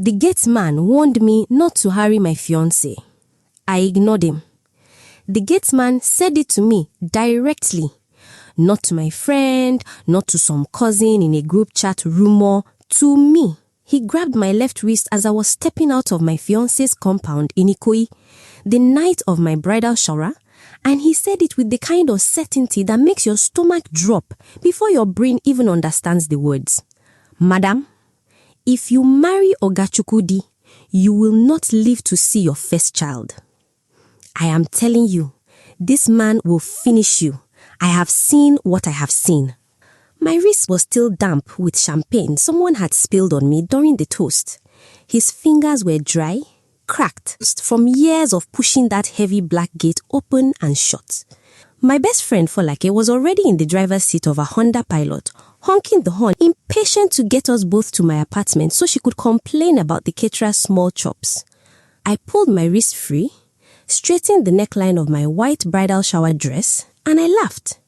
The gatesman warned me not to hurry my fiancé. I ignored him. The gatesman said it to me directly. Not to my friend, not to some cousin in a group chat rumor, to me. He grabbed my left wrist as I was stepping out of my fiancé's compound in Ikoyi, the night of my bridal shower, and he said it with the kind of certainty that makes your stomach drop before your brain even understands the words. Madam, if you marry Oga Chukudi, you will not live to see your first child. I am telling you, this man will finish you. I have seen what I have seen. My wrist was still damp with champagne someone had spilled on me during the toast. His fingers were dry, cracked from years of pushing that heavy black gate open and shut. My best friend Folake was already in the driver's seat of a Honda Pilot, honking the horn, impatient to get us both to my apartment so she could complain about the caterer's small chops. I pulled my wrist free, straightened the neckline of my white bridal shower dress, and I laughed.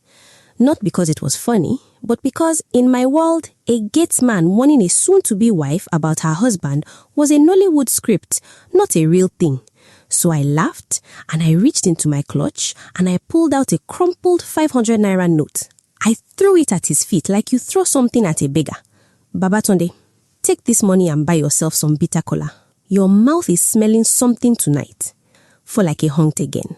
Not because it was funny, but because in my world, a gatesman warning a soon-to-be wife about her husband was a Nollywood script, not a real thing. So I laughed, and I reached into my clutch, and I pulled out a crumpled 500 naira note. I threw it at his feet like you throw something at a beggar. Baba Tunde, take this money and buy yourself some bitter cola. Your mouth is smelling something tonight. Folake honked again.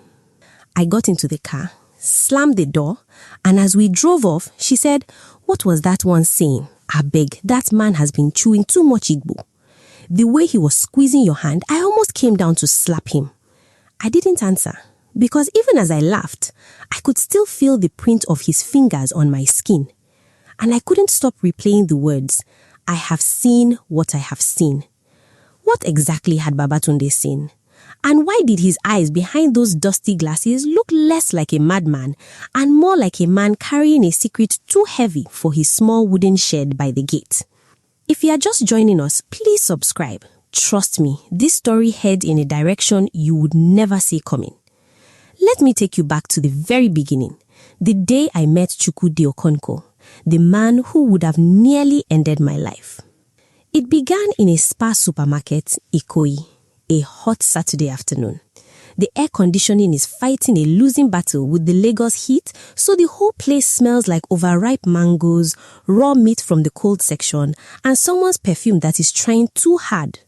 I got into the car, slammed the door, and as we drove off, she said, "What was that one saying? I beg, that man has been chewing too much Igbo." The way he was squeezing your hand, I almost came down to slap him. I didn't answer, because even as I laughed, I could still feel the print of his fingers on my skin. And I couldn't stop replaying the words, "I have seen what I have seen." What exactly had Babatunde seen? And why did his eyes behind those dusty glasses look less like a madman and more like a man carrying a secret too heavy for his small wooden shed by the gate? If you are just joining us, please subscribe. Trust me, this story heads in a direction you would never see coming. Let me take you back to the very beginning, the day I met Chukwudi Okonkwo, the man who would have nearly ended my life. It began in a spa supermarket, Ikoyi, a hot Saturday afternoon. The air conditioning is fighting a losing battle with the Lagos heat, so the whole place smells like overripe mangoes, raw meat from the cold section, and someone's perfume that is trying too hard.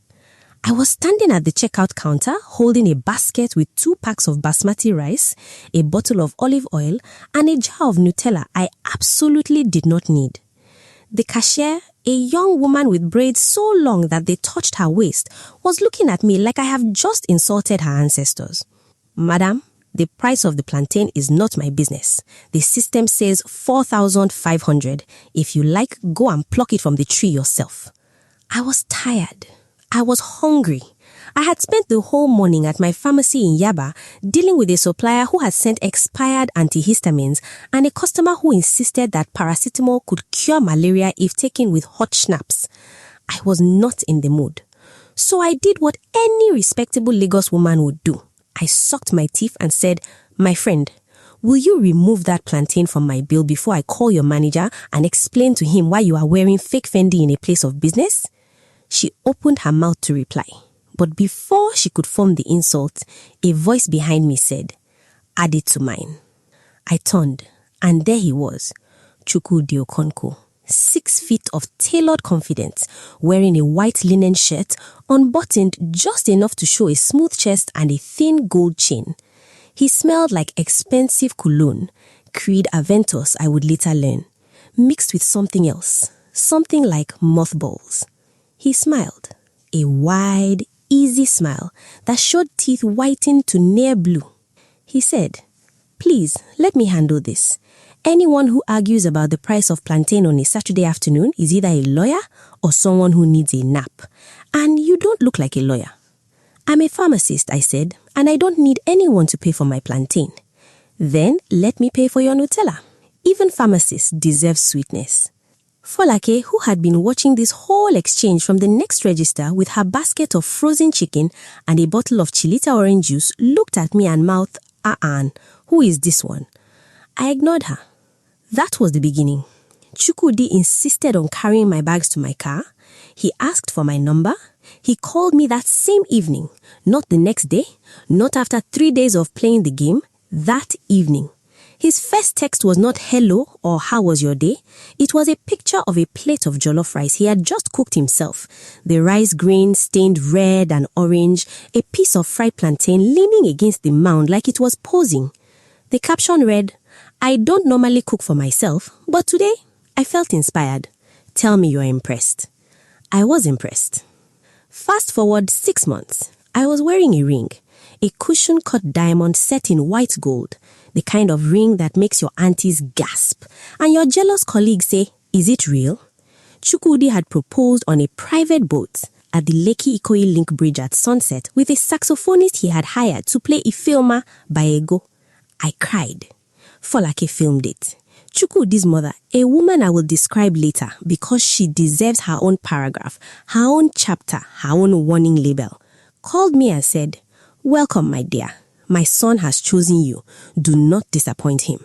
I was standing at the checkout counter holding a basket with 2 packs of basmati rice, a bottle of olive oil, and a jar of Nutella I absolutely did not need. The cashier, a young woman with braids so long that they touched her waist, was looking at me like I have just insulted her ancestors. "Madam, the price of the plantain is not my business. The system says 4,500. If you like, go and pluck it from the tree yourself." I was tired. I was hungry. I had spent the whole morning at my pharmacy in Yaba dealing with a supplier who had sent expired antihistamines and a customer who insisted that paracetamol could cure malaria if taken with hot schnapps. I was not in the mood. So I did what any respectable Lagos woman would do. I sucked my teeth and said, "My friend, will you remove that plantain from my bill before I call your manager and explain to him why you are wearing fake Fendi in a place of business?" She opened her mouth to reply. But before she could form the insult, a voice behind me said, "Add it to mine." I turned, and there he was, Chukwudi Okonkwo, 6 feet of tailored confidence, wearing a white linen shirt, unbuttoned just enough to show a smooth chest and a thin gold chain. He smelled like expensive cologne, Creed Aventus I would later learn, mixed with something else, something like mothballs. He smiled, a wide, easy smile that showed teeth whitened to near blue. He said, "Please, let me handle this. Anyone who argues about the price of plantain on a Saturday afternoon is either a lawyer or someone who needs a nap. And you don't look like a lawyer." "I'm a pharmacist," I said, "and I don't need anyone to pay for my plantain." "Then let me pay for your Nutella. Even pharmacists deserve sweetness." Folake, who had been watching this whole exchange from the next register with her basket of frozen chicken and a bottle of Chilita orange juice, looked at me and mouthed, "Who is this one?" I ignored her. That was the beginning. Chukudi insisted on carrying my bags to my car. He asked for my number. He called me that same evening, not the next day, not after 3 days of playing the game, that evening. His first text was not hello or how was your day. It was a picture of a plate of jollof rice he had just cooked himself. The rice grain stained red and orange, a piece of fried plantain leaning against the mound like it was posing. The caption read, I don't normally cook for myself, but today I felt inspired. Tell me you're impressed. I was impressed. Fast forward 6 months. I was wearing a ring, a cushion-cut diamond set in white gold, the kind of ring that makes your aunties gasp, and your jealous colleagues say, is it real? Chukudi had proposed on a private boat at the Lekki Ikoyi Link Bridge at sunset with a saxophonist he had hired to play Ifeoma by Ego. I cried. Folake filmed it. Chukwudi's mother, a woman I will describe later because she deserves her own paragraph, her own chapter, her own warning label, called me and said, welcome, my dear. My son has chosen you. Do not disappoint him.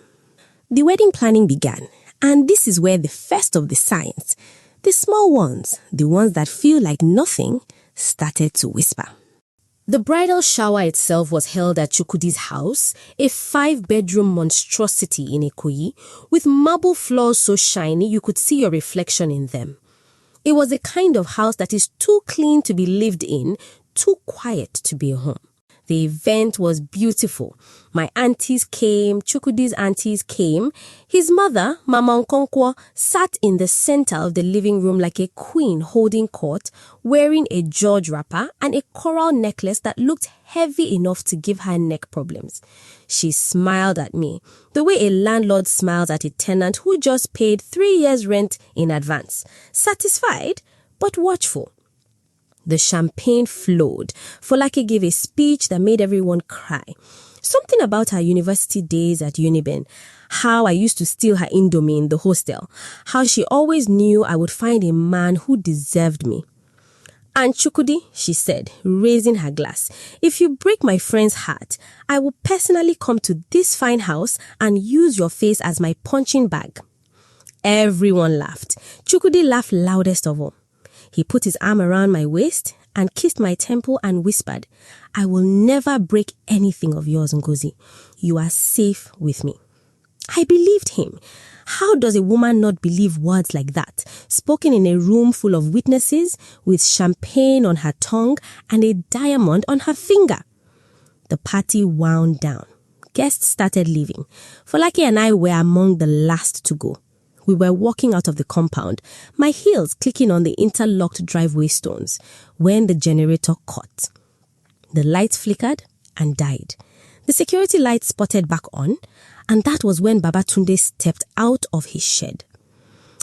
The wedding planning began, and this is where the first of the signs, the small ones, the ones that feel like nothing, started to whisper. The bridal shower itself was held at Chukudi's house, a 5-bedroom monstrosity in Ikoyi, with marble floors so shiny you could see your reflection in them. It was a kind of house that is too clean to be lived in, too quiet to be a home. The event was beautiful. My aunties came, Chukudi's aunties came. His mother, Mama Okonkwo, sat in the center of the living room like a queen holding court, wearing a George wrapper and a coral necklace that looked heavy enough to give her neck problems. She smiled at me, the way a landlord smiles at a tenant who just paid 3 years' rent in advance. Satisfied, but watchful. The champagne flowed. Folake gave a speech that made everyone cry. Something about her university days at Uniben, how I used to steal her indomie in the hostel, how she always knew I would find a man who deserved me. And Chukudi, she said, raising her glass, if you break my friend's heart, I will personally come to this fine house and use your face as my punching bag. Everyone laughed. Chukudi laughed loudest of all. He put his arm around my waist and kissed my temple and whispered, I will never break anything of yours, Ngozi. You are safe with me. I believed him. How does a woman not believe words like that, spoken in a room full of witnesses, with champagne on her tongue and a diamond on her finger? The party wound down. Guests started leaving. Folake and I were among the last to go. We were walking out of the compound, my heels clicking on the interlocked driveway stones, when the generator caught. The lights flickered and died. The security light spotted back on, and that was when Baba Tunde stepped out of his shed.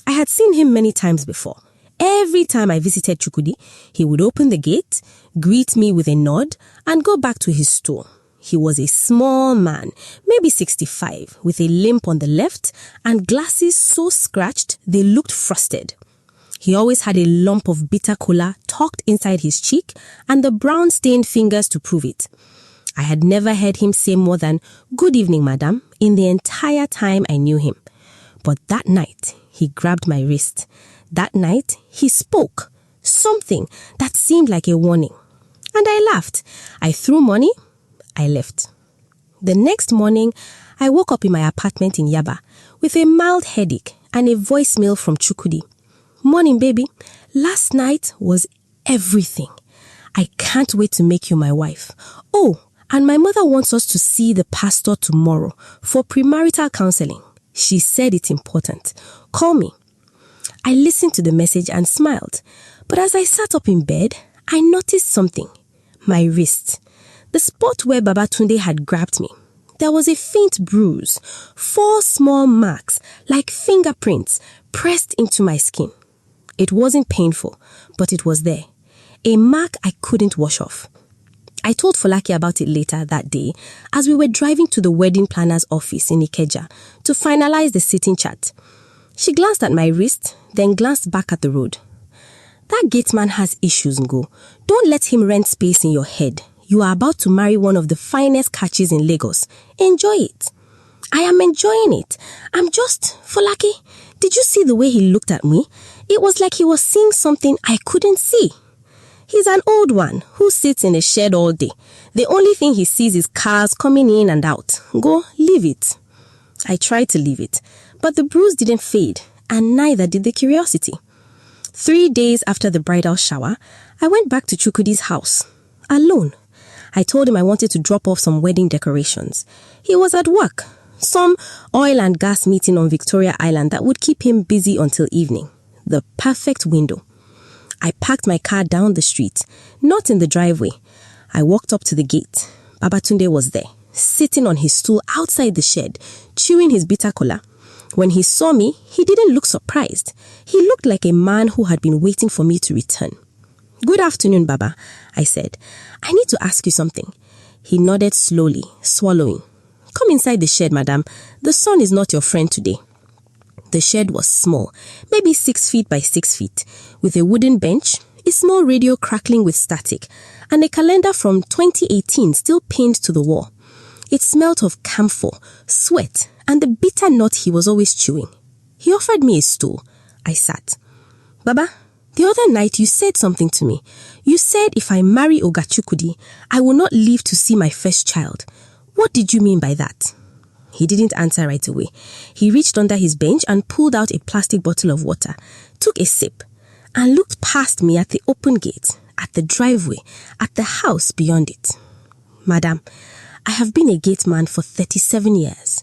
I had seen him many times before. Every time I visited Chukudi, he would open the gate, greet me with a nod, and go back to his store. He was a small man, maybe 65, with a limp on the left and glasses so scratched they looked frosted. He always had a lump of bitter cola tucked inside his cheek and the brown-stained fingers to prove it. I had never heard him say more than, "Good evening, madam," in the entire time I knew him. But that night, he grabbed my wrist. That night, he spoke, something that seemed like a warning. And I laughed. I threw money. I left. The next morning, I woke up in my apartment in Yaba with a mild headache and a voicemail from Chukudi. Morning, baby. Last night was everything. I can't wait to make you my wife. Oh, and my mother wants us to see the pastor tomorrow for premarital counseling. She said it's important. Call me. I listened to the message and smiled. But as I sat up in bed, I noticed something. My wrist. The spot where Baba Tunde had grabbed me. There was a faint bruise, 4 small marks, like fingerprints, pressed into my skin. It wasn't painful, but it was there. A mark I couldn't wash off. I told Folake about it later that day as we were driving to the wedding planner's office in Ikeja to finalize the sitting chart. She glanced at my wrist, then glanced back at the road. That Gateman has issues, Ngo. Don't let him rent space in your head. You are about to marry one of the finest catches in Lagos. Enjoy it. I am enjoying it. I'm just, Folake, did you see the way he looked at me? It was like he was seeing something I couldn't see. He's an old one who sits in a shed all day. The only thing he sees is cars coming in and out. Go, leave it. I tried to leave it, but the bruise didn't fade, and neither did the curiosity. 3 days after the bridal shower, I went back to Chukudi's house, alone. I told him I wanted to drop off some wedding decorations. He was at work, some oil and gas meeting on Victoria Island that would keep him busy until evening. The perfect window. I parked my car down the street, not in the driveway. I walked up to the gate. Baba Tunde was there, sitting on his stool outside the shed, chewing his bitter kola. When he saw me, he didn't look surprised. He looked like a man who had been waiting for me to return. "Good afternoon, Baba," I said. "I need to ask you something." He nodded slowly, swallowing. "Come inside the shed, madam. The sun is not your friend today." The shed was small, maybe 6 feet by 6 feet, with a wooden bench, a small radio crackling with static, and a calendar from 2018 still pinned to the wall. It smelt of camphor, sweat, and the bitter nut he was always chewing. He offered me a stool. I sat. "Baba, the other night you said something to me. You said if I marry Oga Chukudi, I will not live to see my first child. What did you mean by that?" He didn't answer right away. He reached under his bench and pulled out a plastic bottle of water, took a sip, and looked past me at the open gate, at the driveway, at the house beyond it. "Madam, I have been a gateman for 37 years.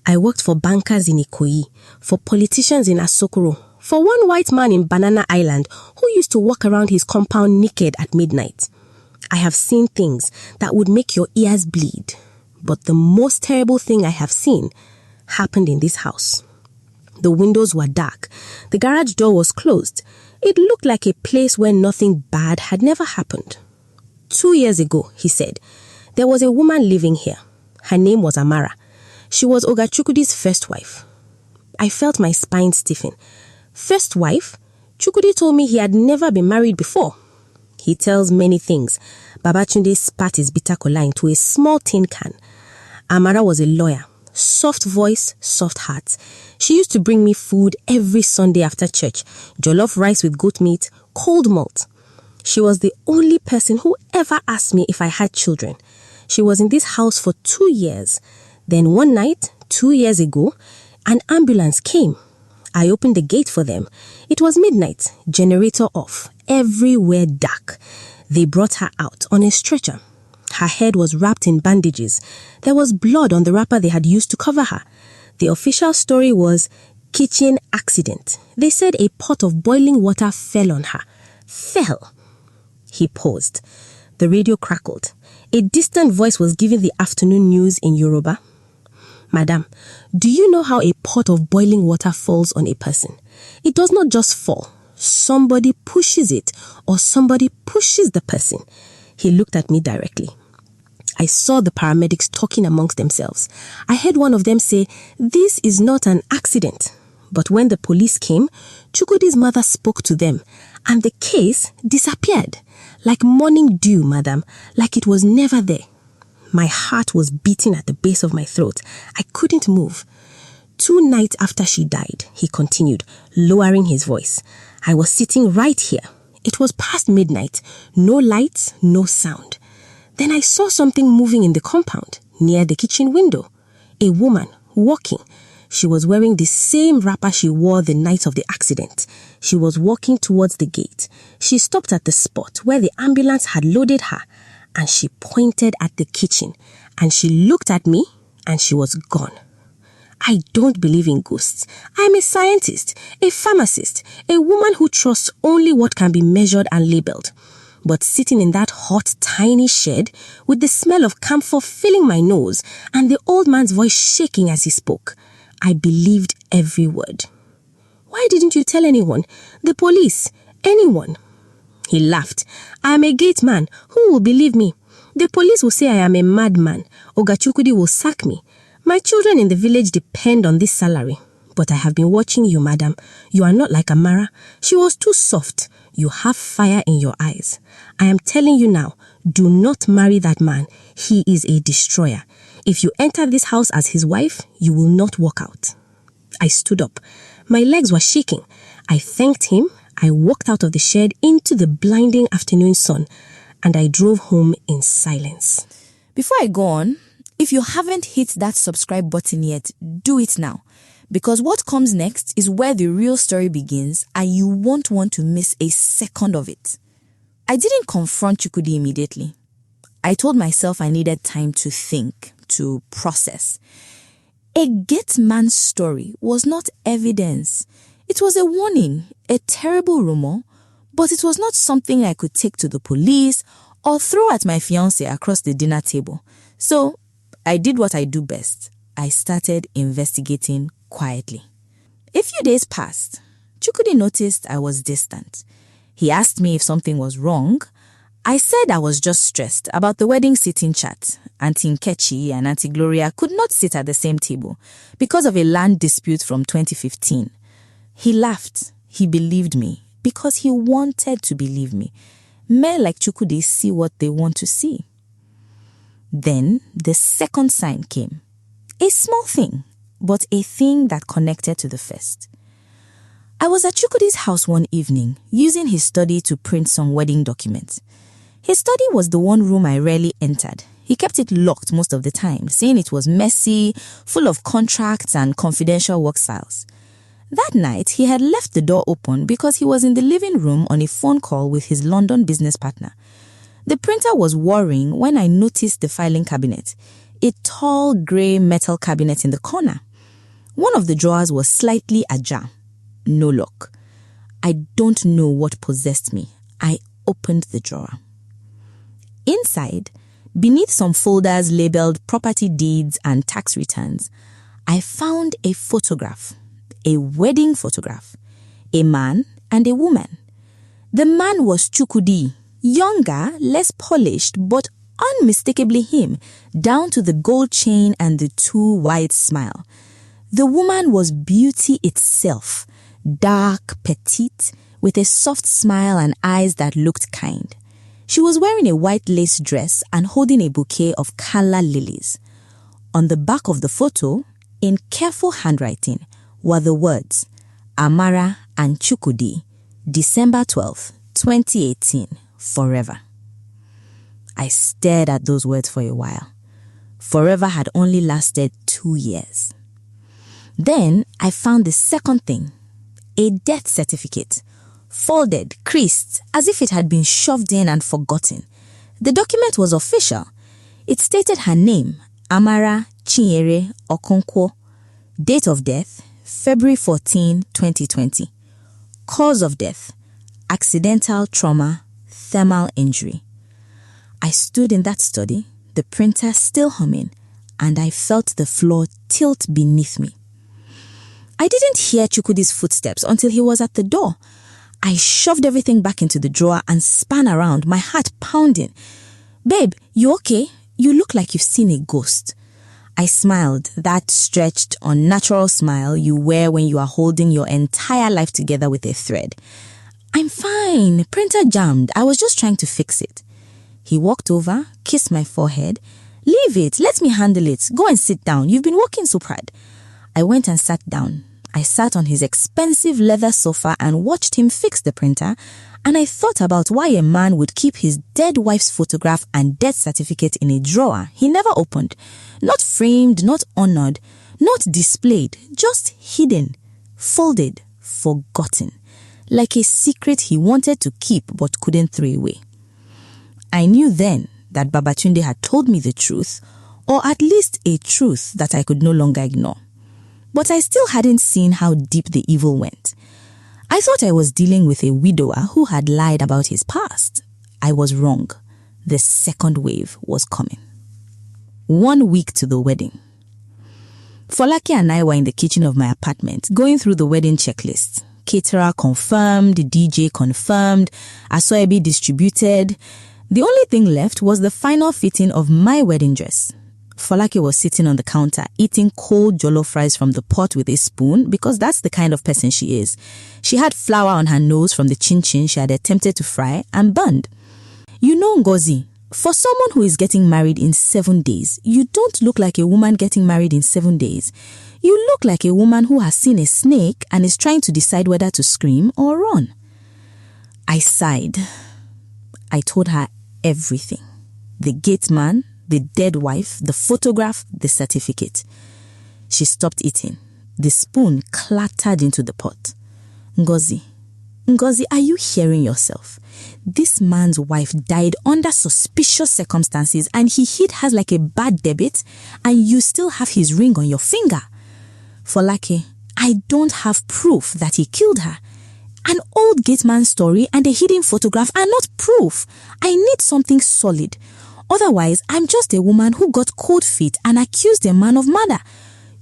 I worked for bankers in Ikoyi, for politicians in Asokoro, for one white man in Banana Island who used to walk around his compound naked at midnight. I have seen things that would make your ears bleed. But the most terrible thing I have seen happened in this house. The windows were dark. The garage door was closed. It looked like a place where nothing bad had never happened. 2 years ago," he said, "there was a woman living here. Her name was Amara. She was Oga Chukudi's first wife." I felt my spine stiffen. First wife? Chukudi told me he had never been married before. He tells many things. Baba Tunde spat his bitter kola into a small tin can. Amara was a lawyer. Soft voice, soft heart. She used to bring me food every Sunday after church. Jollof rice with goat meat, cold malt. She was the only person who ever asked me if I had children. She was in this house for 2 years. Then one night, 2 years ago, an ambulance came. I opened the gate for them. It was midnight, generator off, everywhere dark. They brought her out on a stretcher. Her head was wrapped in bandages. There was blood on the wrapper they had used to cover her. The official story was kitchen accident. They said a pot of boiling water fell on her. Fell. He paused. The radio crackled. A distant voice was giving the afternoon news in Yoruba. "Madam, do you know how a pot of boiling water falls on a person? It does not just fall. Somebody pushes it, or somebody pushes the person." He looked at me directly. I saw the paramedics talking amongst themselves. I heard one of them say, "This is not an accident." But when the police came, Chukudi's mother spoke to them, and the case disappeared. Like morning dew, madam, like it was never there. My heart was beating at the base of my throat. I couldn't move. 2 nights after she died, he continued, lowering his voice, I was sitting right here. It was past midnight. No lights, no sound. Then I saw something moving in the compound, near the kitchen window. A woman, walking. She was wearing the same wrapper she wore the night of the accident. She was walking towards the gate. She stopped at the spot where the ambulance had loaded her, and she pointed at the kitchen, and she looked at me, and she was gone. I don't believe in ghosts. I am a scientist, a pharmacist, a woman who trusts only what can be measured and labeled. But sitting in that hot, tiny shed, with the smell of camphor filling my nose, and the old man's voice shaking as he spoke, I believed every word. Why didn't you tell anyone? The police? Anyone? He laughed. I am a gateman. Who will believe me? The police will say I am a madman. Oga Chukudi will sack me. My children in the village depend on this salary. But I have been watching you, madam. You are not like Amara. She was too soft. You have fire in your eyes. I am telling you now, do not marry that man. He is a destroyer. If you enter this house as his wife, you will not walk out. I stood up. My legs were shaking. I thanked him. I walked out of the shed into the blinding afternoon sun, and I drove home in silence. Before I go on, if you haven't hit that subscribe button yet, do it now. Because what comes next is where the real story begins, and you won't want to miss a second of it. I didn't confront Chukudi immediately. I told myself I needed time to think, to process. A Gateman story was not evidence. It was a warning, a terrible rumor, but it was not something I could take to the police or throw at my fiancé across the dinner table. So I did what I do best. I started investigating quietly. A few days passed. Chukudi noticed I was distant. He asked me if something was wrong. I said I was just stressed about the wedding sitting chat. Auntie Nkechi and Auntie Gloria could not sit at the same table because of a land dispute from 2015. He laughed. He believed me because he wanted to believe me. Men like Chukudi see what they want to see. Then the second sign came. A small thing, but a thing that connected to the first. I was at Chukudi's house one evening, using his study to print some wedding documents. His study was the one room I rarely entered. He kept it locked most of the time, saying it was messy, full of contracts and confidential work files. That night, he had left the door open because he was in the living room on a phone call with his London business partner. The printer was whirring when I noticed the filing cabinet, a tall grey metal cabinet in the corner. One of the drawers was slightly ajar. No lock. I don't know what possessed me. I opened the drawer. Inside, beneath some folders labeled property deeds and tax returns, I found a photograph, a wedding photograph, a man and a woman. The man was Chukudi, younger, less polished, but unmistakably him, down to the gold chain and the too wide smile. The woman was beauty itself, dark, petite, with a soft smile and eyes that looked kind. She was wearing a white lace dress and holding a bouquet of calla lilies. On the back of the photo, in careful handwriting, were the words, Amara and Chukudi, December 12th, 2018, forever. I stared at those words for a while. Forever had only lasted 2 years. Then I found the second thing, a death certificate, folded, creased, as if it had been shoved in and forgotten. The document was official. It stated her name, Amara Chinyere Okonkwo. Date of death, February 14, 2020. Cause of death, accidental trauma, thermal injury. I stood in that study, the printer still humming, and I felt the floor tilt beneath me. I didn't hear Chukudi's footsteps until he was at the door. I shoved everything back into the drawer and span around, my heart pounding. Babe, you okay? You look like you've seen a ghost. I smiled, that stretched, unnatural smile you wear when you are holding your entire life together with a thread. I'm fine. Printer jammed. I was just trying to fix it. He walked over, kissed my forehead. Leave it. Let me handle it. Go and sit down. You've been working so hard. I went and sat down. I sat on his expensive leather sofa and watched him fix the printer, and I thought about why a man would keep his dead wife's photograph and death certificate in a drawer he never opened. Not framed, not honored, not displayed, just hidden, folded, forgotten. Like a secret he wanted to keep but couldn't throw away. I knew then that Baba Tunde had told me the truth, or at least a truth that I could no longer ignore. But I still hadn't seen how deep the evil went. I thought I was dealing with a widower who had lied about his past. I was wrong. The second wave was coming. 1 week to the wedding. Folake and I were in the kitchen of my apartment, going through the wedding checklist. Caterer confirmed, DJ confirmed, asoebi distributed. The only thing left was the final fitting of my wedding dress. Folake was sitting on the counter, eating cold jollof rice from the pot with a spoon because that's the kind of person she is. She had flour on her nose from the chin-chin she had attempted to fry and burned. You know, Ngozi, for someone who is getting married in 7 days, you don't look like a woman getting married in 7 days. You look like a woman who has seen a snake and is trying to decide whether to scream or run. I sighed. I told her everything. The gateman, the dead wife, the photograph, the certificate. She stopped eating. The spoon clattered into the pot. Ngozi, are you hearing yourself? This man's wife died under suspicious circumstances and he hid her like a bad debit, and you still have his ring on your finger. Folake, I don't have proof that he killed her. An old gateman story and a hidden photograph are not proof. I need something solid. Otherwise, I'm just a woman who got cold feet and accused a man of murder.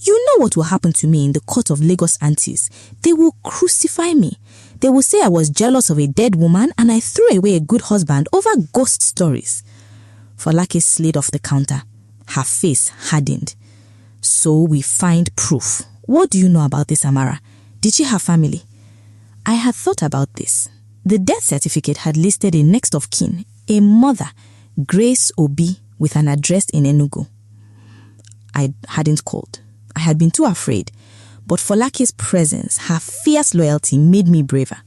You know what will happen to me in the court of Lagos aunties. They will crucify me. They will say I was jealous of a dead woman and I threw away a good husband over ghost stories. Folake slid off the counter. Her face hardened. So we find proof. What do you know about this, Amara? Did she have family? I had thought about this. The death certificate had listed a next of kin, a mother, Grace Obi, with an address in Enugu. I hadn't called. I had been too afraid. But Folake's presence, her fierce loyalty made me braver.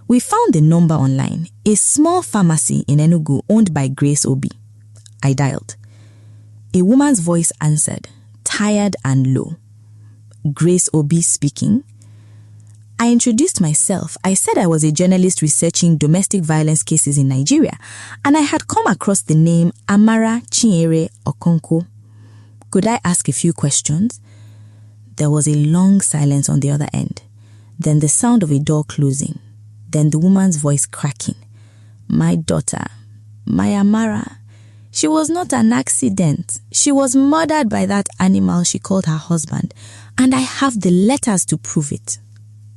We found the number online, a small pharmacy in Enugu owned by Grace Obi. I dialed. A woman's voice answered, tired and low. Grace Obi speaking. I introduced myself. I said I was a journalist researching domestic violence cases in Nigeria, and I had come across the name Amara Okonkwo. Could I ask a few questions? There was a long silence on the other end. Then the sound of a door closing. Then the woman's voice cracking. My daughter, my Amara, she was not an accident. She was murdered by that animal she called her husband, and I have the letters to prove it.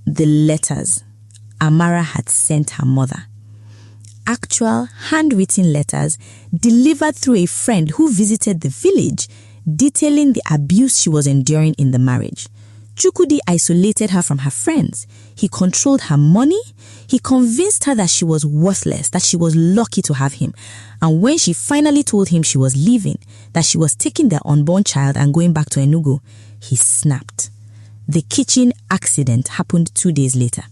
The letters Amara had sent her mother. Actual handwritten letters delivered through a friend who visited the village, detailing the abuse she was enduring in the marriage. Chukudi isolated her from her friends. He controlled her money. He convinced her that she was worthless, that she was lucky to have him. And when she finally told him she was leaving, that she was taking their unborn child and going back to Enugu, he snapped. The kitchen accident happened 2 days later.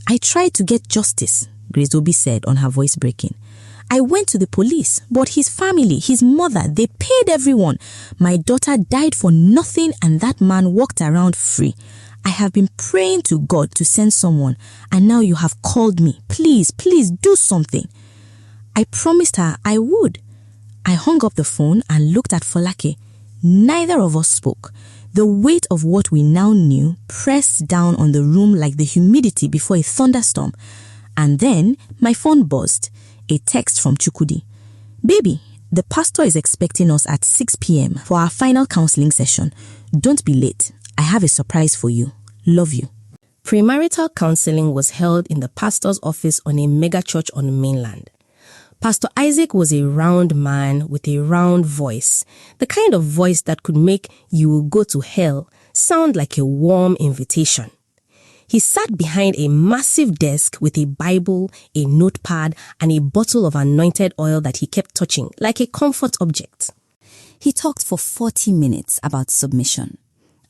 I tried to get justice, Grace Obi said on her voice breaking. I went to the police, but his family, his mother, they paid everyone. My daughter died for nothing and that man walked around free. I have been praying to God to send someone, and now you have called me. Please, please do something. I promised her I would. I hung up the phone and looked at Folake. Neither of us spoke. The weight of what we now knew pressed down on the room like the humidity before a thunderstorm. And then my phone buzzed. A text from Chukudi. Baby, the pastor is expecting us at 6 p.m. for our final counseling session. Don't be late. I have a surprise for you. Love you. Premarital counseling was held in the pastor's office on a mega church on the mainland. Pastor Isaac was a round man with a round voice, the kind of voice that could make "you will go to hell" sound like a warm invitation. He sat behind a massive desk with a Bible, a notepad, and a bottle of anointed oil that he kept touching like a comfort object. He talked for 40 minutes about submission,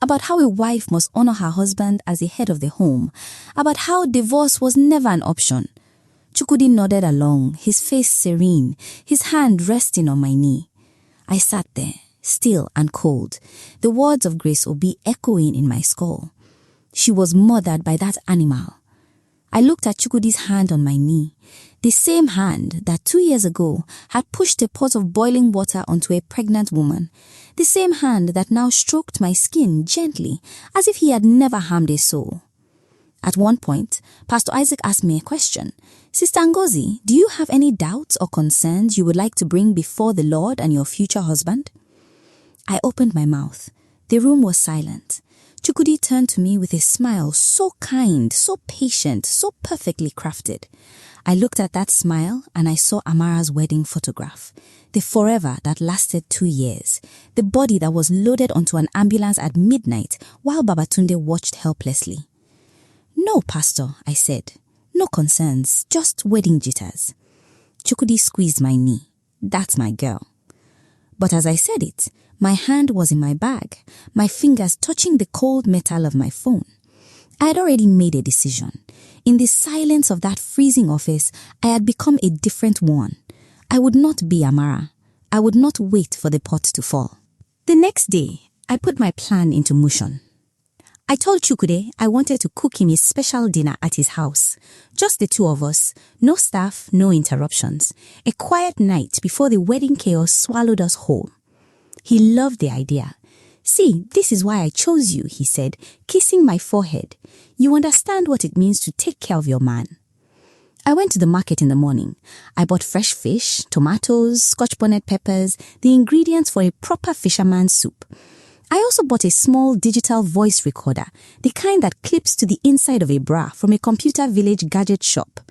about how a wife must honor her husband as the head of the home, about how divorce was never an option. Chukudi nodded along, his face serene, his hand resting on my knee. I sat there, still and cold, the words of Grace Obi echoing in my skull. She was murdered by that animal. I looked at Chukudi's hand on my knee, the same hand that 2 years ago had pushed a pot of boiling water onto a pregnant woman, the same hand that now stroked my skin gently as if he had never harmed a soul. At one point, Pastor Isaac asked me a question. Sister Ngozi, do you have any doubts or concerns you would like to bring before the Lord and your future husband? I opened my mouth. The room was silent. Chukudi turned to me with a smile so kind, so patient, so perfectly crafted. I looked at that smile and I saw Amara's wedding photograph. The forever that lasted 2 years. The body that was loaded onto an ambulance at midnight while Baba Tunde watched helplessly. No, Pastor, I said. No concerns, just wedding jitters. Chukudi squeezed my knee. That's my girl. But as I said it, my hand was in my bag, my fingers touching the cold metal of my phone. I had already made a decision. In the silence of that freezing office, I had become a different one. I would not be Amara. I would not wait for the pot to fall. The next day, I put my plan into motion. I told Chukudi I wanted to cook him a special dinner at his house. Just the two of us, no staff, no interruptions. A quiet night before the wedding chaos swallowed us whole. He loved the idea. "See, this is why I chose you," he said, kissing my forehead. "You understand what it means to take care of your man." I went to the market in the morning. I bought fresh fish, tomatoes, scotch bonnet peppers, the ingredients for a proper fisherman's soup. I also bought a small digital voice recorder, the kind that clips to the inside of a bra from a computer village gadget shop.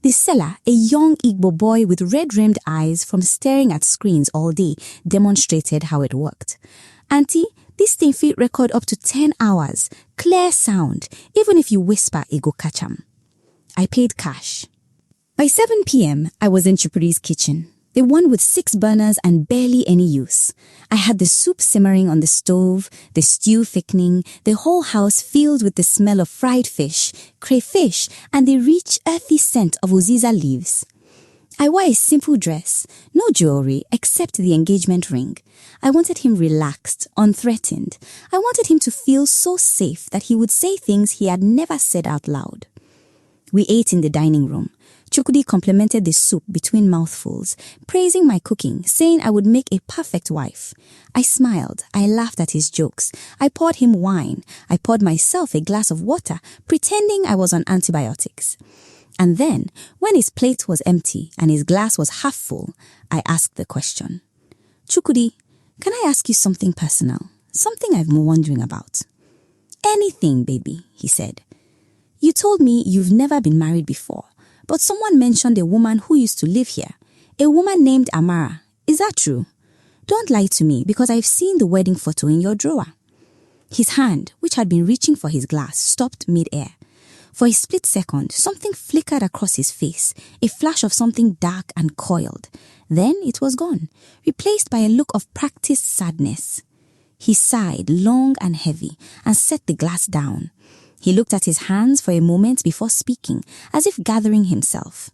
The seller, a young Igbo boy with red-rimmed eyes from staring at screens all day, demonstrated how it worked. "Auntie, this thing fit record up to 10 hours. Clear sound. Even if you whisper, it go catch 'em." I paid cash. By 7 p.m., I was in Chukudi's kitchen. The one with 6 burners and barely any use. I had the soup simmering on the stove, the stew thickening, the whole house filled with the smell of fried fish, crayfish, and the rich, earthy scent of uziza leaves. I wore a simple dress, no jewelry except the engagement ring. I wanted him relaxed, unthreatened. I wanted him to feel so safe that he would say things he had never said out loud. We ate in the dining room. Chukudi complimented the soup between mouthfuls, praising my cooking, saying I would make a perfect wife. I smiled. I laughed at his jokes. I poured him wine. I poured myself a glass of water, pretending I was on antibiotics. And then, when his plate was empty and his glass was half full, I asked the question. "Chukudi, can I ask you something personal? Something I've been wondering about." "Anything, baby," he said. "You told me you've never been married before. But someone mentioned a woman who used to live here. A woman named Amara. Is that true? Don't lie to me because I've seen the wedding photo in your drawer." His hand, which had been reaching for his glass, stopped mid-air. For a split second, something flickered across his face, a flash of something dark and coiled. Then it was gone, replaced by a look of practiced sadness. He sighed long and heavy and set the glass down. He looked at his hands for a moment before speaking, as if gathering himself.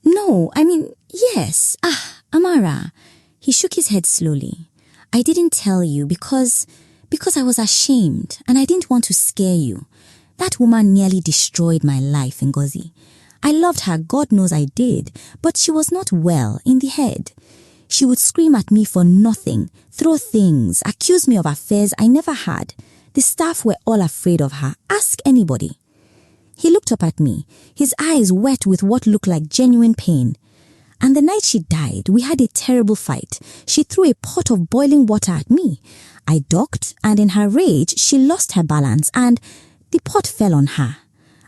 "No, I mean, yes. Amara." He shook his head slowly. "I didn't tell you because I was ashamed and I didn't want to scare you. That woman nearly destroyed my life, Ngozi. I loved her, God knows I did, but she was not well in the head. She would scream at me for nothing, throw things, accuse me of affairs I never had. The staff were all afraid of her. Ask anybody." He looked up at me, his eyes wet with what looked like genuine pain. "And the night she died, we had a terrible fight. She threw a pot of boiling water at me. I ducked, and in her rage, she lost her balance, and the pot fell on her.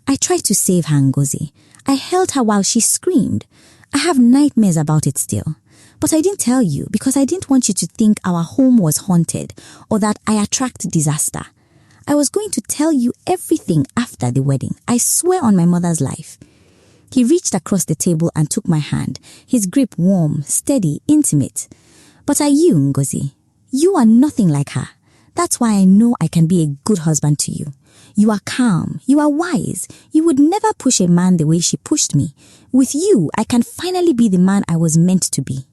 I tried to save her, Ngozi. I held her while she screamed. I have nightmares about it still. But I didn't tell you because I didn't want you to think our home was haunted or that I attract disaster. I was going to tell you everything after the wedding. I swear on my mother's life." He reached across the table and took my hand, his grip warm, steady, intimate. "But are you, Ngozi? You are nothing like her. That's why I know I can be a good husband to you. You are calm. You are wise. You would never push a man the way she pushed me. With you, I can finally be the man I was meant to be."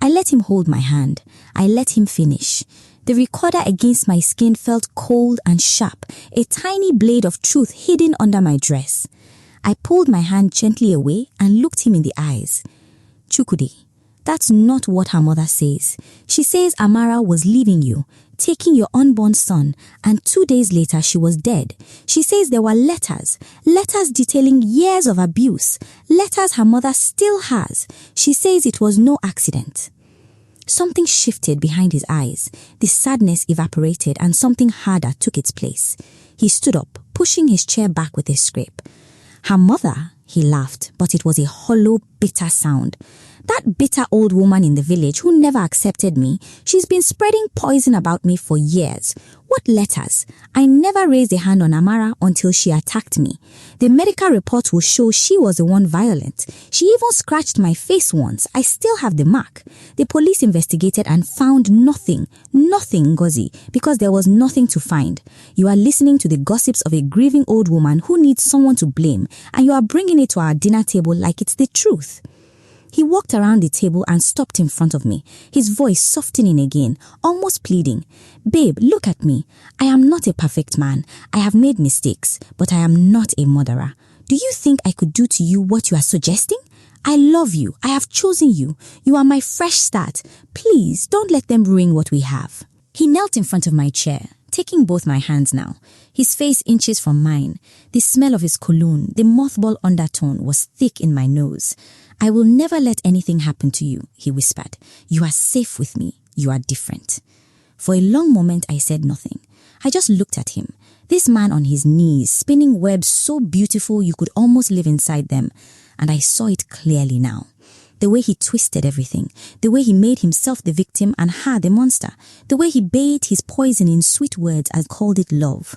I let him hold my hand. I let him finish. The recorder against my skin felt cold and sharp, a tiny blade of truth hidden under my dress. I pulled my hand gently away and looked him in the eyes. "Chukudi, that's not what her mother says. She says Amara was leaving you, taking your unborn son, and 2 days later she was dead. She says there were letters detailing years of abuse, letters her mother still has. She says it was no accident." Something shifted behind his eyes. The sadness evaporated and something harder took its place. He stood up, pushing his chair back with a scrape. "Her mother," he laughed, but it was a hollow, bitter sound. "That bitter old woman in the village who never accepted me, she's been spreading poison about me for years. What letters? I never raised a hand on Amara until she attacked me. The medical report will show she was the one violent. She even scratched my face once. I still have the mark. The police investigated and found nothing, Ngozi, because there was nothing to find. You are listening to the gossips of a grieving old woman who needs someone to blame, and you are bringing it to our dinner table like it's the truth. He walked around the table and stopped in front of me, his voice softening again, almost pleading. Babe, look at me. I am not a perfect man. I have made mistakes, but I am not a murderer. Do you think I could do to you what you are suggesting? I love you. I have chosen you. You are my fresh start. Please don't let them ruin what we have. He knelt in front of my chair, taking both my hands now. His face inches from mine. The smell of his cologne, the mothball undertone, was thick in my nose. I will never let anything happen to you, he whispered. You are safe with me. You are different. For a long moment, I said nothing. I just looked at him. This man on his knees, spinning webs so beautiful you could almost live inside them. And I saw it clearly now. The way he twisted everything, the way he made himself the victim and her the monster, the way he bathed his poison in sweet words and called it love.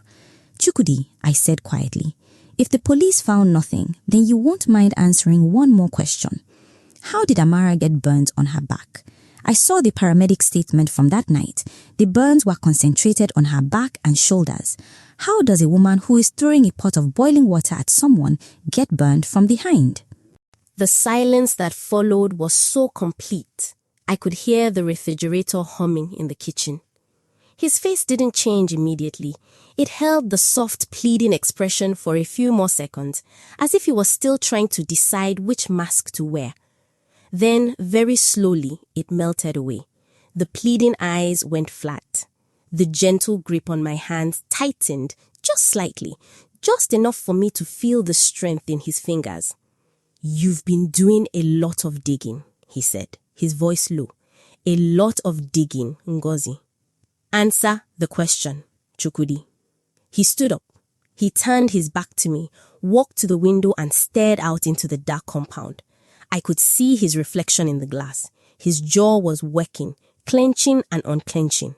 Chukudi, I said quietly, if the police found nothing, then you won't mind answering one more question. How did Amara get burns on her back? I saw the paramedic statement from that night. The burns were concentrated on her back and shoulders. How does a woman who is throwing a pot of boiling water at someone get burned from behind? The silence that followed was so complete. I could hear the refrigerator humming in the kitchen. His face didn't change immediately. It held the soft, pleading expression for a few more seconds, as if he was still trying to decide which mask to wear. Then, very slowly, it melted away. The pleading eyes went flat. The gentle grip on my hands tightened just slightly, just enough for me to feel the strength in his fingers. You've been doing a lot of digging, he said, his voice low. A lot of digging, Ngozi. Answer the question, Chukudi. He stood up. He turned his back to me, walked to the window and stared out into the dark compound. I could see his reflection in the glass. His jaw was working, clenching and unclenching.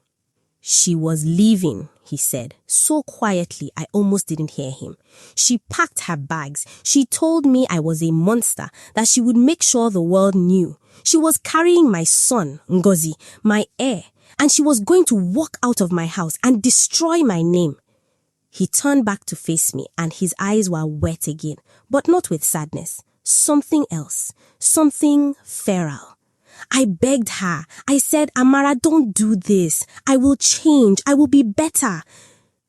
She was leaving, he said, so quietly I almost didn't hear him. She packed her bags. She told me I was a monster, that she would make sure the world knew. She was carrying my son, Ngozi, my heir, and she was going to walk out of my house and destroy my name. He turned back to face me and his eyes were wet again, but not with sadness. Something else, something feral. I begged her. I said, Amara, don't do this. I will change. I will be better.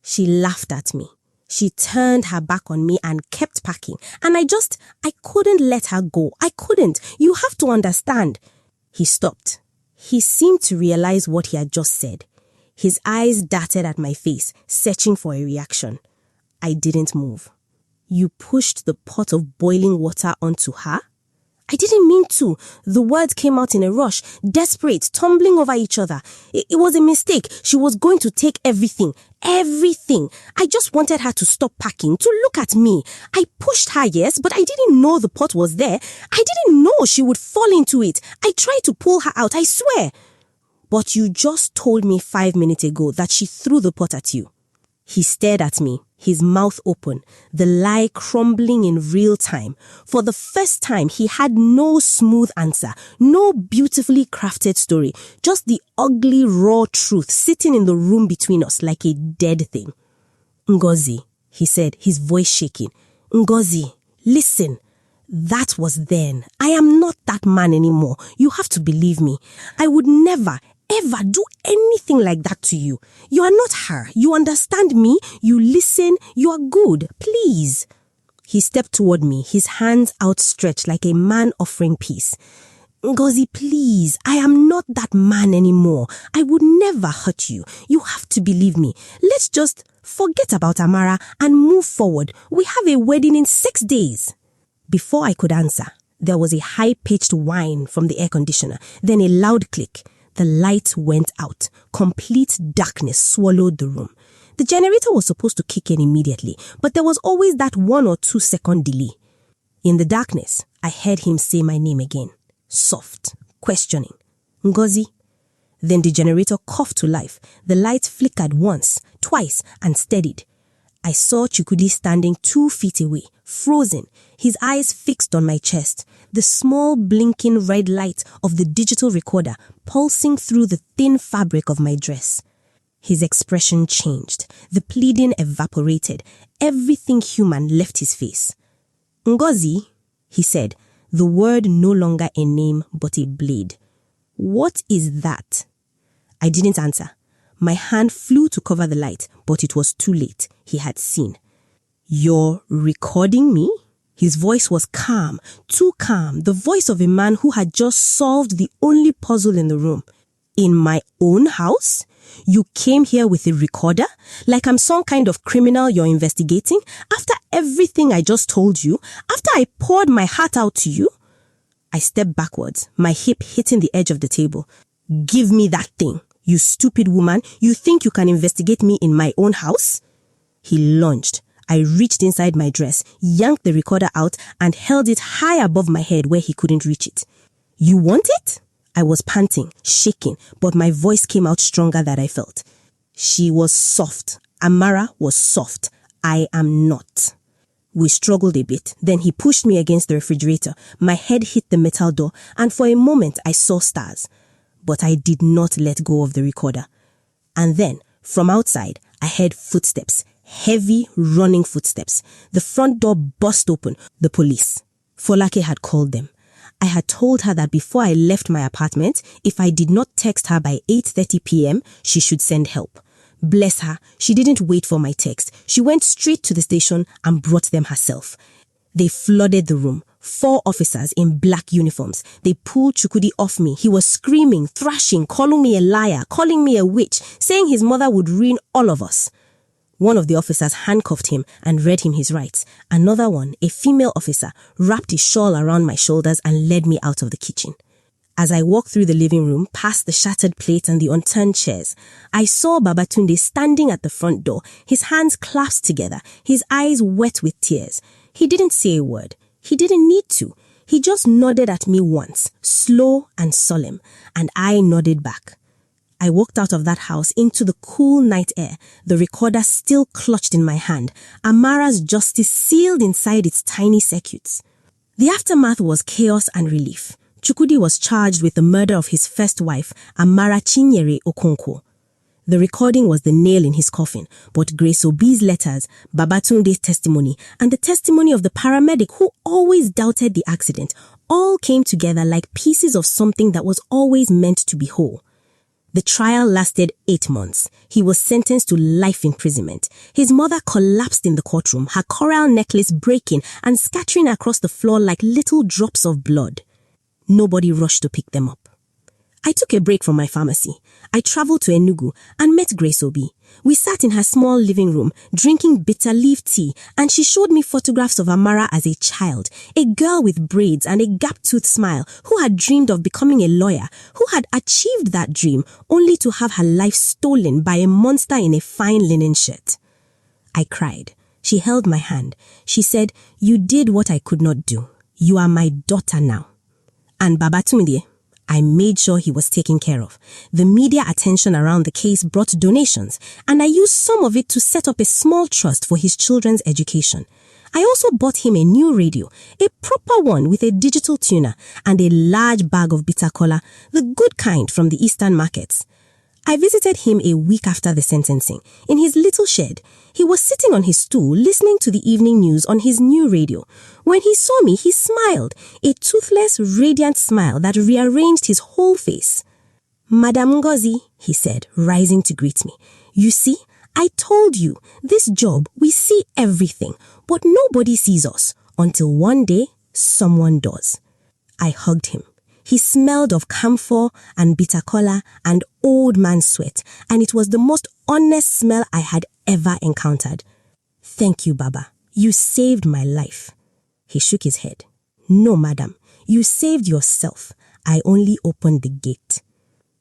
She laughed at me. She turned her back on me and kept packing. And I couldn't let her go. I couldn't. You have to understand. He stopped. He seemed to realize what he had just said. His eyes darted at my face, searching for a reaction. I didn't move. You pushed the pot of boiling water onto her? I didn't mean to. The words came out in a rush, desperate, tumbling over each other. It was a mistake. She was going to take everything. Everything. I just wanted her to stop packing, to look at me. I pushed her, yes, but I didn't know the pot was there. I didn't know she would fall into it. I tried to pull her out, I swear. But you just told me 5 minutes ago that she threw the pot at you. He stared at me, his mouth open, the lie crumbling in real time. For the first time, he had no smooth answer, no beautifully crafted story, just the ugly, raw truth sitting in the room between us like a dead thing. Ngozi, he said, his voice shaking. Ngozi, listen. That was then. I am not that man anymore. You have to believe me. I would never, ever do anything like that to you. You are not her. You understand me. You listen. You are good. Please. He stepped toward me, his hands outstretched like a man offering peace. Ngozi, please. I am not that man anymore. I would never hurt you. You have to believe me. Let's just forget about Amara and move forward. We have a wedding in 6 days. Before I could answer, there was a high-pitched whine from the air conditioner, then a loud click. The light went out. Complete darkness swallowed the room. The generator was supposed to kick in immediately, but there was always that 1 or 2 second delay. In the darkness, I heard him say my name again, soft, questioning. Ngozi. Then the generator coughed to life. The light flickered once, twice, and steadied. I saw Chukudi standing 2 feet away, frozen, his eyes fixed on my chest, the small blinking red light of the digital recorder pulsing through the thin fabric of my dress. His expression changed. The pleading evaporated. Everything human left his face. "Ngozi," he said, the word no longer a name but a blade. "What is that?" I didn't answer. My hand flew to cover the light, but it was too late. He had seen. "You're recording me?" His voice was calm, too calm, the voice of a man who had just solved the only puzzle in the room. "In my own house? You came here with a recorder? Like I'm some kind of criminal you're investigating? After everything I just told you? After I poured my heart out to you?" I stepped backwards, my hip hitting the edge of the table. "Give me that thing. You stupid woman. You think you can investigate me in my own house?" He lunged. I reached inside my dress, yanked the recorder out, and held it high above my head where he couldn't reach it. "You want it?" I was panting, shaking, but my voice came out stronger than I felt. She was soft. Amara was soft. I am not. We struggled a bit. Then he pushed me against the refrigerator. My head hit the metal door, and for a moment I saw stars. But I did not let go of the recorder. And then, from outside, I heard footsteps. Heavy, running footsteps. The front door burst open. The police. Folake had called them. I had told her that before I left my apartment, if I did not text her by 8:30 p.m., she should send help. Bless her, she didn't wait for my text. She went straight to the station and brought them herself. They flooded the room. 4 officers in black uniforms. They pulled Chukudi off me. He was screaming, thrashing, calling me a liar, calling me a witch, saying his mother would ruin all of us. One of the officers handcuffed him and read him his rights. Another one, a female officer, wrapped a shawl around my shoulders and led me out of the kitchen. As I walked through the living room, past the shattered plates and the unturned chairs, I saw Baba Tunde standing at the front door, his hands clasped together, his eyes wet with tears. He didn't say a word. He didn't need to. He just nodded at me once, slow and solemn, and I nodded back. I walked out of that house into the cool night air, the recorder still clutched in my hand, Amara's justice sealed inside its tiny circuits. The aftermath was chaos and relief. Chukudi was charged with the murder of his first wife, Amara Okonkwo. The recording was the nail in his coffin, but Grace Obi's letters, Babatunde's testimony, and the testimony of the paramedic who always doubted the accident all came together like pieces of something that was always meant to be whole. The trial lasted 8 months. He was sentenced to life imprisonment. His mother collapsed in the courtroom, her coral necklace breaking and scattering across the floor like little drops of blood. Nobody rushed to pick them up. I took a break from my pharmacy. I traveled to Enugu and met Grace Obi. We sat in her small living room, drinking bitter leaf tea, and she showed me photographs of Amara as a child, a girl with braids and a gap-toothed smile who had dreamed of becoming a lawyer, who had achieved that dream only to have her life stolen by a monster in a fine linen shirt. I cried. She held my hand. She said, "You did what I could not do. You are my daughter now." And Babatunde, I made sure he was taken care of. The media attention around the case brought donations, and I used some of it to set up a small trust for his children's education. I also bought him a new radio, a proper one with a digital tuner, and a large bag of bitter cola, the good kind from the eastern markets. I visited him a week after the sentencing, in his little shed. He was sitting on his stool listening to the evening news on his new radio. When he saw me, he smiled, a toothless, radiant smile that rearranged his whole face. "Madam Ngozi," he said, rising to greet me. "You see, I told you, this job, we see everything, but nobody sees us, until one day, someone does." I hugged him. He smelled of camphor and bitter cola and old man sweat, and it was the most honest smell I had ever encountered. "Thank you, Baba. You saved my life." He shook his head. "No, madam. You saved yourself. I only opened the gate."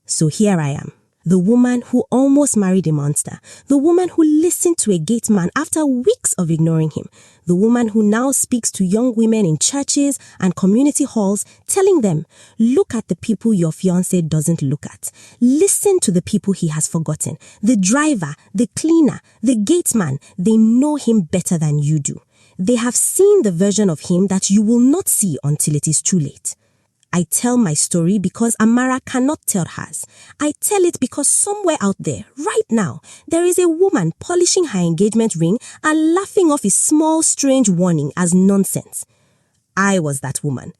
So here I am. The woman who almost married a monster. The woman who listened to a gateman after weeks of ignoring him. The woman who now speaks to young women in churches and community halls, telling them, look at the people your fiancé doesn't look at. Listen to the people he has forgotten. The driver, the cleaner, the gateman, they know him better than you do. They have seen the version of him that you will not see until it is too late. I tell my story because Amara cannot tell hers. I tell it because somewhere out there, right now, there is a woman polishing her engagement ring and laughing off his small, strange warning as nonsense. I was that woman,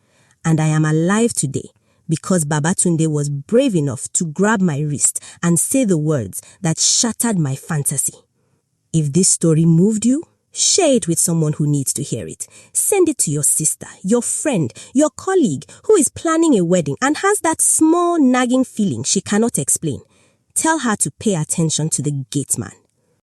and I am alive today because Baba Tunde was brave enough to grab my wrist and say the words that shattered my fantasy. If this story moved you, share it with someone who needs to hear it. Send it to your sister, your friend, your colleague who is planning a wedding and has that small nagging feeling she cannot explain. Tell her to pay attention to the gateman.